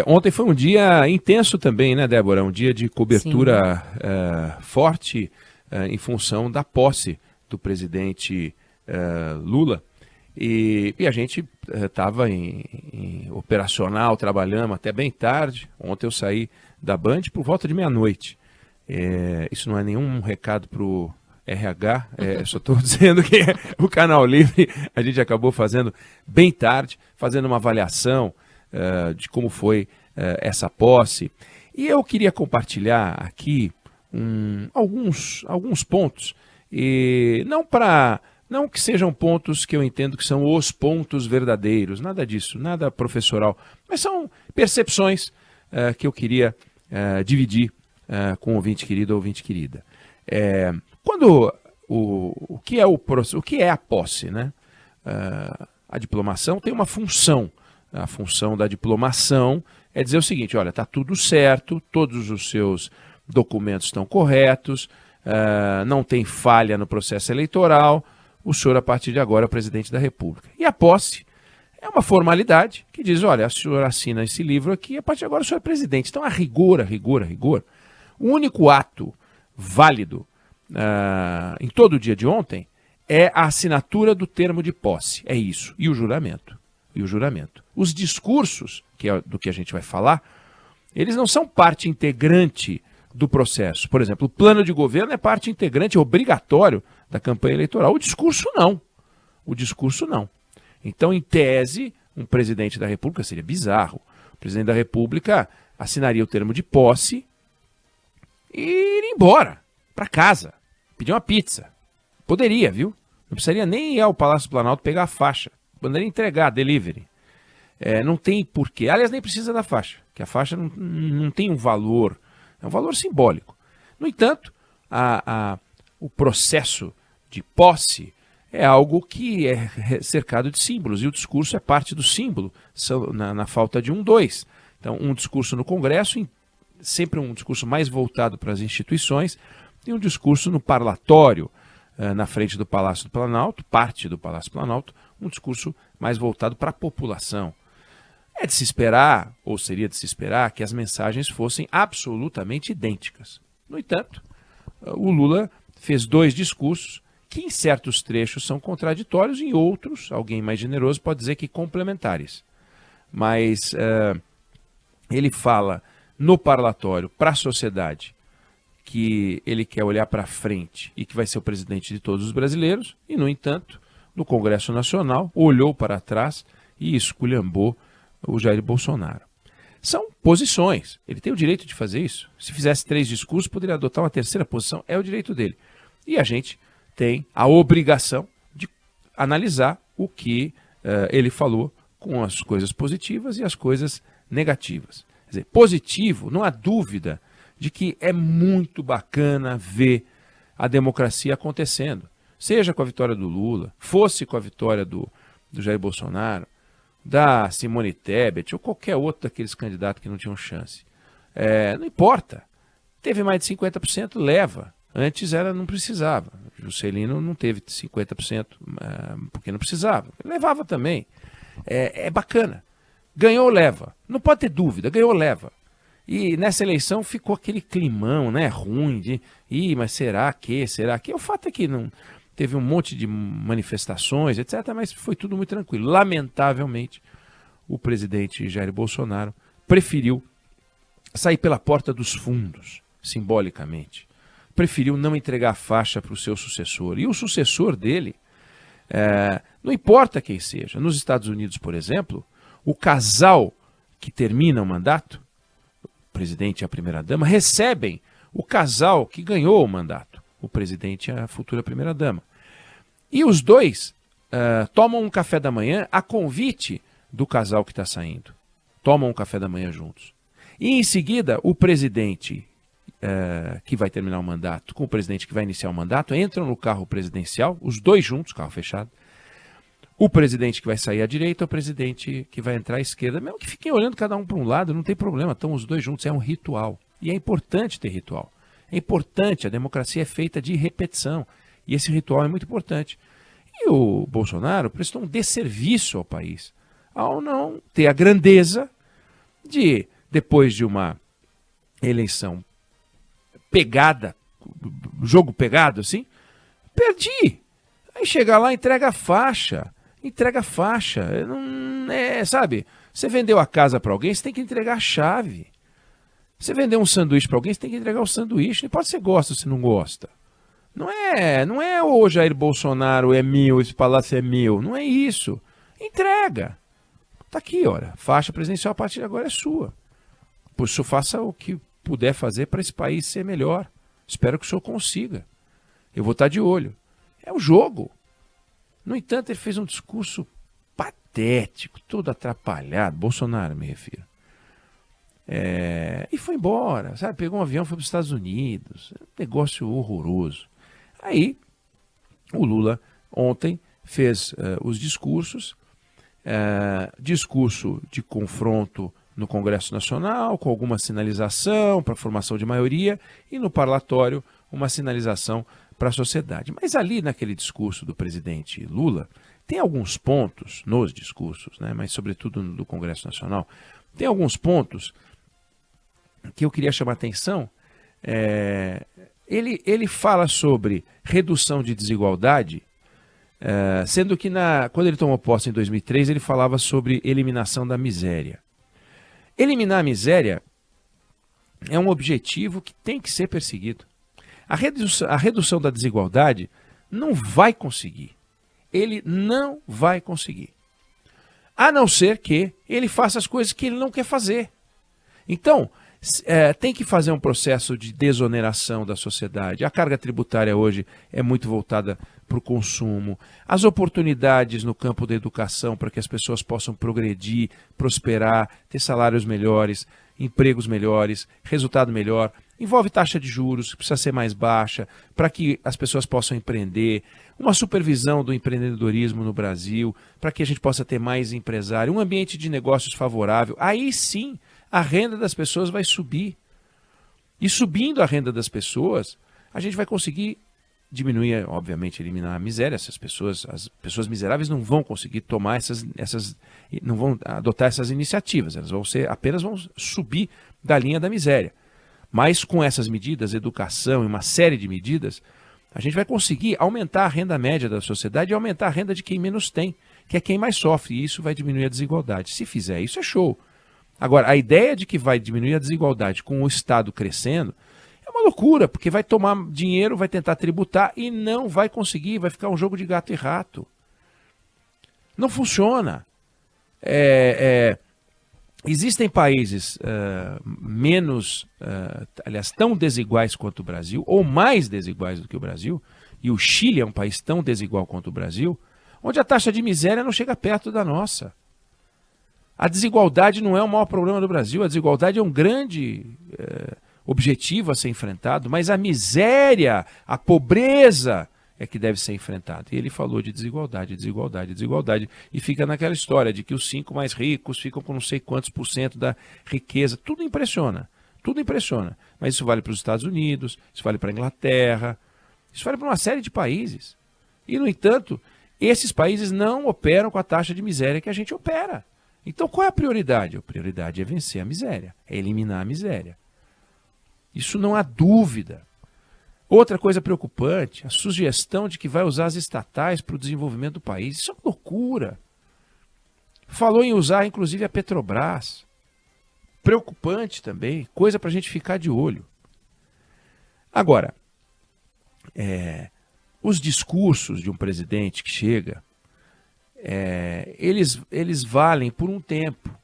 Ontem foi um dia intenso também, né, Débora? Um dia de cobertura forte em função da posse do presidente Lula. E a gente estava em operacional, trabalhamos até bem tarde. Ontem eu saí da Band por volta de meia-noite. Isso não é nenhum recado para o RH, só estou dizendo que o Canal Livre a gente acabou fazendo bem tarde, fazendo uma avaliação de como foi essa posse. E eu queria compartilhar aqui alguns pontos, e não que sejam pontos que eu entendo que são os pontos verdadeiros, nada disso, nada professoral, mas são percepções que eu queria dividir com o ouvinte querido ou ouvinte querida. O que é a posse, né? A diplomação tem uma função. A função da diplomação é dizer o seguinte: olha, está tudo certo, todos os seus documentos estão corretos, não tem falha no processo eleitoral, o senhor, a partir de agora, é o presidente da República. E a posse é uma formalidade que diz: olha, o senhor assina esse livro aqui, a partir de agora o senhor é presidente. Então, a rigor, o único ato válido em todo o dia de ontem é a assinatura do termo de posse. É isso. E o juramento. Os discursos, que é do que a gente vai falar, eles não são parte integrante do processo. Por exemplo, o plano de governo é parte integrante, obrigatório da campanha eleitoral. O discurso não. Então, em tese, um presidente da República, seria bizarro, o presidente da República assinaria o termo de posse e iria embora, para casa, pedir uma pizza. Poderia, viu? Não precisaria nem ir ao Palácio do Planalto pegar a faixa. Poderia entregar, delivery. Não tem porquê. Aliás, nem precisa da faixa, que a faixa não tem um valor, é um valor simbólico. No entanto, o processo de posse é algo que é cercado de símbolos, e o discurso é parte do símbolo, na falta de dois. Então, um discurso no Congresso, sempre um discurso mais voltado para as instituições, e um discurso no parlatório, na frente do Palácio do Planalto, parte do Palácio do Planalto, um discurso mais voltado para a população. É de se esperar, ou seria de se esperar, que as mensagens fossem absolutamente idênticas. No entanto, o Lula fez 2 discursos que em certos trechos são contraditórios, em outros, alguém mais generoso pode dizer que complementares. Mas ele fala no parlatório para a sociedade que ele quer olhar para frente e que vai ser o presidente de todos os brasileiros, e, no entanto, no Congresso Nacional, olhou para trás e esculhambou o Jair Bolsonaro. São posições, ele tem o direito de fazer isso. Se fizesse 3 discursos, poderia adotar uma terceira posição, é o direito dele. E a gente tem a obrigação de analisar o que ele falou, com as coisas positivas e as coisas negativas. Quer dizer, positivo, não há dúvida de que é muito bacana ver a democracia acontecendo. Seja com a vitória do Lula, fosse com a vitória do Jair Bolsonaro, da Simone Tebet ou qualquer outro daqueles candidatos que não tinham chance. Não importa. Teve mais de 50%, leva. Antes não precisava. Juscelino não teve 50% porque não precisava. Levava também. É bacana. Ganhou, leva. Não pode ter dúvida. Ganhou, leva. E nessa eleição ficou aquele climão, né, ruim de, mas será que? O fato é que não teve um monte de manifestações, etc., mas foi tudo muito tranquilo. Lamentavelmente, o presidente Jair Bolsonaro preferiu sair pela porta dos fundos, simbolicamente. Preferiu não entregar a faixa para o seu sucessor. E o sucessor dele, não importa quem seja. Nos Estados Unidos, por exemplo, o casal que termina o mandato, o presidente e a primeira-dama, recebem o casal que ganhou o mandato, o presidente e a futura primeira-dama. E os dois tomam um café da manhã a convite do casal que está saindo. Tomam um café da manhã juntos. E em seguida, o presidente que vai terminar o mandato com o presidente que vai iniciar o mandato entram no carro presidencial, os dois juntos, carro fechado. O presidente que vai sair à direita, o presidente que vai entrar à esquerda. Mesmo que fiquem olhando cada um para um lado, não tem problema, estão os dois juntos, é um ritual. E é importante ter ritual. É importante, a democracia é feita de repetição. E esse ritual é muito importante. E o Bolsonaro prestou um desserviço ao país ao não ter a grandeza depois de uma eleição pegada, jogo pegado assim, perdi. Aí chega lá, entrega a faixa. Não sabe? Você vendeu a casa para alguém, você tem que entregar a chave. Você vendeu um sanduíche para alguém, você tem que entregar o sanduíche. Não importa se você gosta ou se não gosta. Não é o Jair Bolsonaro é meu, esse palácio é meu. Não é isso. Entrega. Tá aqui, olha. Faixa presidencial a partir de agora é sua. Por isso, faça o que puder fazer para esse país ser melhor. Espero que o senhor consiga. Eu vou estar de olho. É o jogo. No entanto, ele fez um discurso patético, todo atrapalhado. Bolsonaro, me refiro. E foi embora, sabe? Pegou um avião, foi para os Estados Unidos. Negócio horroroso. Aí, o Lula ontem fez os discursos. Discurso de confronto no Congresso Nacional, com alguma sinalização para a formação de maioria, e no parlatório, uma sinalização para a sociedade. Mas ali naquele discurso do presidente Lula, tem alguns pontos nos discursos, né, mas sobretudo no do Congresso Nacional, tem alguns pontos que eu queria chamar a atenção. Ele fala sobre redução de desigualdade, sendo que quando ele tomou posse em 2003, ele falava sobre eliminação da miséria. Eliminar a miséria é um objetivo que tem que ser perseguido. A redução da desigualdade não vai conseguir. Ele não vai conseguir. A não ser que ele faça as coisas que ele não quer fazer. Então, tem que fazer um processo de desoneração da sociedade. A carga tributária hoje é muito voltada para o consumo. As oportunidades no campo da educação para que as pessoas possam progredir, prosperar, ter salários melhores, empregos melhores, resultado melhor. Envolve taxa de juros, que precisa ser mais baixa, para que as pessoas possam empreender, uma supervisão do empreendedorismo no Brasil, para que a gente possa ter mais empresário, um ambiente de negócios favorável. Aí sim, a renda das pessoas vai subir. E subindo a renda das pessoas, a gente vai conseguir diminuir, obviamente, eliminar a miséria. As pessoas miseráveis não vão conseguir tomar não vão adotar essas iniciativas. Elas apenas vão subir da linha da miséria. Mas com essas medidas, educação e uma série de medidas, a gente vai conseguir aumentar a renda média da sociedade e aumentar a renda de quem menos tem, que é quem mais sofre, e isso vai diminuir a desigualdade. Se fizer isso, é show. Agora, a ideia de que vai diminuir a desigualdade com o Estado crescendo é uma loucura, porque vai tomar dinheiro, vai tentar tributar e não vai conseguir, vai ficar um jogo de gato e rato. Não funciona. Existem países aliás, tão desiguais quanto o Brasil, ou mais desiguais do que o Brasil, e o Chile é um país tão desigual quanto o Brasil, onde a taxa de miséria não chega perto da nossa. A desigualdade não é o maior problema do Brasil, a desigualdade é um grande objetivo a ser enfrentado, mas a miséria, a pobreza é que deve ser enfrentada. E ele falou de desigualdade, e fica naquela história de que os 5 mais ricos ficam com não sei quantos % da riqueza. Tudo impressiona, mas isso vale para os Estados Unidos, isso vale para a Inglaterra, isso vale para uma série de países. E, no entanto, esses países não operam com a taxa de miséria que a gente opera. Então, qual é a prioridade? A prioridade é vencer a miséria, é eliminar a miséria. Isso não há dúvida. Outra coisa preocupante, a sugestão de que vai usar as estatais para o desenvolvimento do país. Isso é uma loucura. Falou em usar, inclusive, a Petrobras. Preocupante também, coisa para a gente ficar de olho. Agora, os discursos de um presidente que chega, eles valem por um tempo.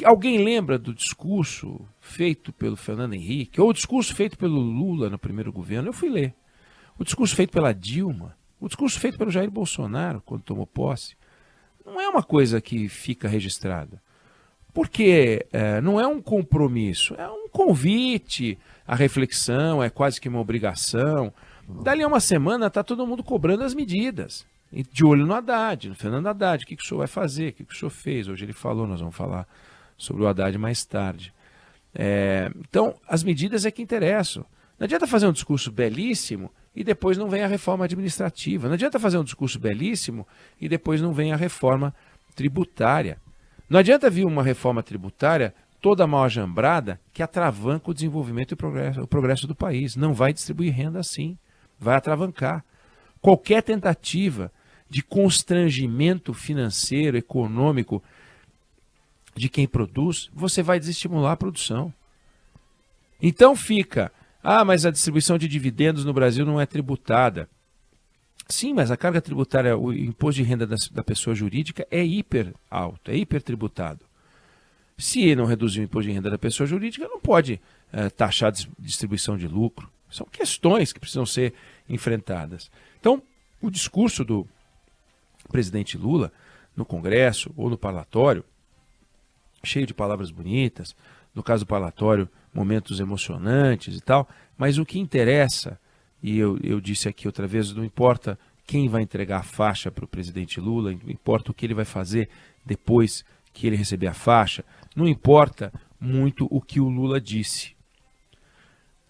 Alguém lembra do discurso feito pelo Fernando Henrique, ou o discurso feito pelo Lula no primeiro governo? Eu fui ler. O discurso feito pela Dilma, o discurso feito pelo Jair Bolsonaro, quando tomou posse, não é uma coisa que fica registrada. Porque não é um compromisso, é um convite à reflexão, é quase que uma obrigação. Dali a uma semana está todo mundo cobrando as medidas. E de olho no Haddad, no Fernando Haddad, o que o senhor vai fazer, o que o senhor fez. Hoje ele falou, nós vamos falar sobre o Haddad mais tarde. Então, as medidas é que interessam. Não adianta fazer um discurso belíssimo e depois não vem a reforma administrativa. Não adianta fazer um discurso belíssimo e depois não vem a reforma tributária. Não adianta vir uma reforma tributária toda mal ajambrada que atravanca o desenvolvimento e o progresso do país. Não vai distribuir renda assim, vai atravancar. Qualquer tentativa de constrangimento financeiro, econômico de quem produz, você vai desestimular a produção. Então fica, mas a distribuição de dividendos no Brasil não é tributada. Sim, mas a carga tributária, o imposto de renda da pessoa jurídica é hiper alto, é hiper tributado. Se não reduzir o imposto de renda da pessoa jurídica, não pode taxar distribuição de lucro. São questões que precisam ser enfrentadas. Então, o discurso do presidente Lula no Congresso ou no parlatório, cheio de palavras bonitas, no caso do parlatório, momentos emocionantes e tal, mas o que interessa, e eu disse aqui outra vez, não importa quem vai entregar a faixa para o presidente Lula, não importa o que ele vai fazer depois que ele receber a faixa, não importa muito o que o Lula disse.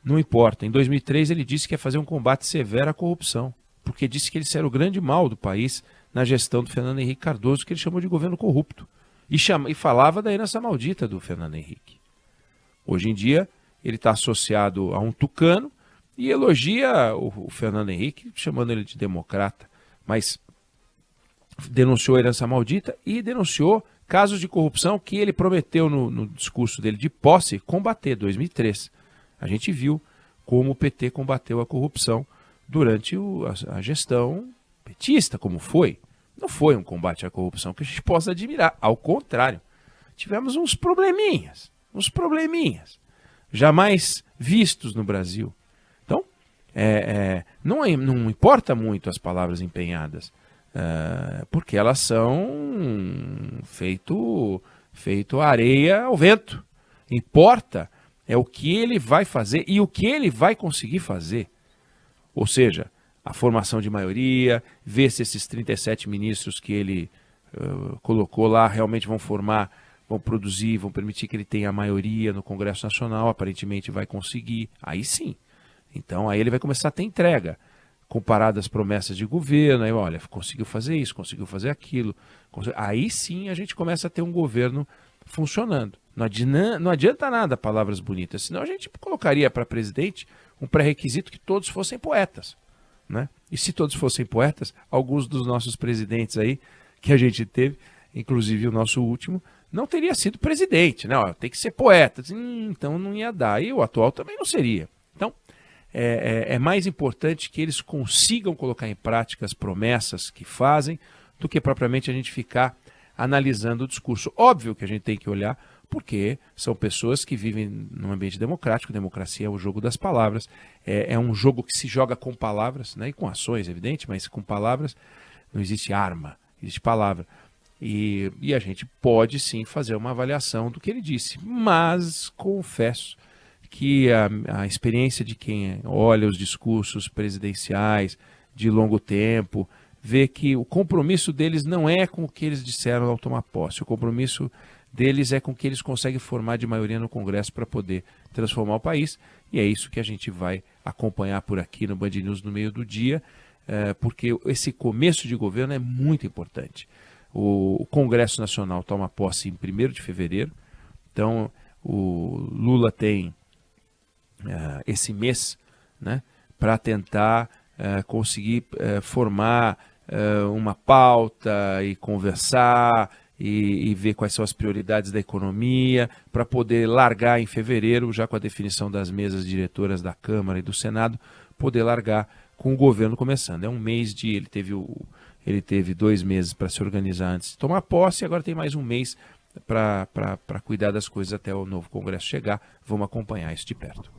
Não importa. Em 2003 ele disse que ia fazer um combate severo à corrupção, porque disse que ele era o grande mal do país na gestão do Fernando Henrique Cardoso, que ele chamou de governo corrupto. E falava da herança maldita do Fernando Henrique. Hoje em dia ele está associado a um tucano e elogia o Fernando Henrique, chamando ele de democrata, mas denunciou a herança maldita e denunciou casos de corrupção que ele prometeu no discurso dele de posse combater, 2003. A gente viu como o PT combateu a corrupção durante a gestão petista, como foi. Não foi um combate à corrupção que a gente possa admirar, ao contrário. Tivemos uns probleminhas, jamais vistos no Brasil. Então, não importa muito as palavras empenhadas, porque elas são feito areia ao vento. Importa é o que ele vai fazer e o que ele vai conseguir fazer. Ou seja, a formação de maioria, ver se esses 37 ministros que ele colocou lá realmente vão formar, vão produzir, vão permitir que ele tenha a maioria no Congresso Nacional, aparentemente vai conseguir. Aí sim. Então aí ele vai começar a ter entrega. Comparado às promessas de governo, aí olha, conseguiu fazer isso, conseguiu fazer aquilo. Aí sim a gente começa a ter um governo funcionando. Não adianta nada palavras bonitas, senão a gente colocaria para presidente um pré-requisito que todos fossem poetas, né? E se todos fossem poetas, alguns dos nossos presidentes aí que a gente teve, inclusive o nosso último, não teria sido presidente, né? Tem que ser poeta. Então não ia dar. E o atual também não seria. Então, é mais importante que eles consigam colocar em prática as promessas que fazem do que propriamente a gente ficar analisando o discurso. Óbvio que a gente tem que olhar porque são pessoas que vivem num ambiente democrático. Democracia é o jogo das palavras, é um jogo que se joga com palavras, né? E com ações, evidente, mas com palavras. Não existe arma, existe palavra. E a gente pode sim fazer uma avaliação do que ele disse, mas confesso que a experiência de quem olha os discursos presidenciais de longo tempo, vê que o compromisso deles não é com o que eles disseram ao tomar posse, o compromisso deles é com o que eles conseguem formar de maioria no Congresso para poder transformar o país, e é isso que a gente vai acompanhar por aqui no Band News no meio do dia, porque esse começo de governo é muito importante. O Congresso Nacional toma posse em 1º de fevereiro, então o Lula tem esse mês, né, para tentar conseguir formar uma pauta e conversar e ver quais são as prioridades da economia, para poder largar em fevereiro, já com a definição das mesas diretoras da Câmara e do Senado, poder largar com o governo começando. É um mês ele teve 2 meses para se organizar antes de tomar posse, e agora tem mais um mês para cuidar das coisas até o novo Congresso chegar. Vamos acompanhar isso de perto.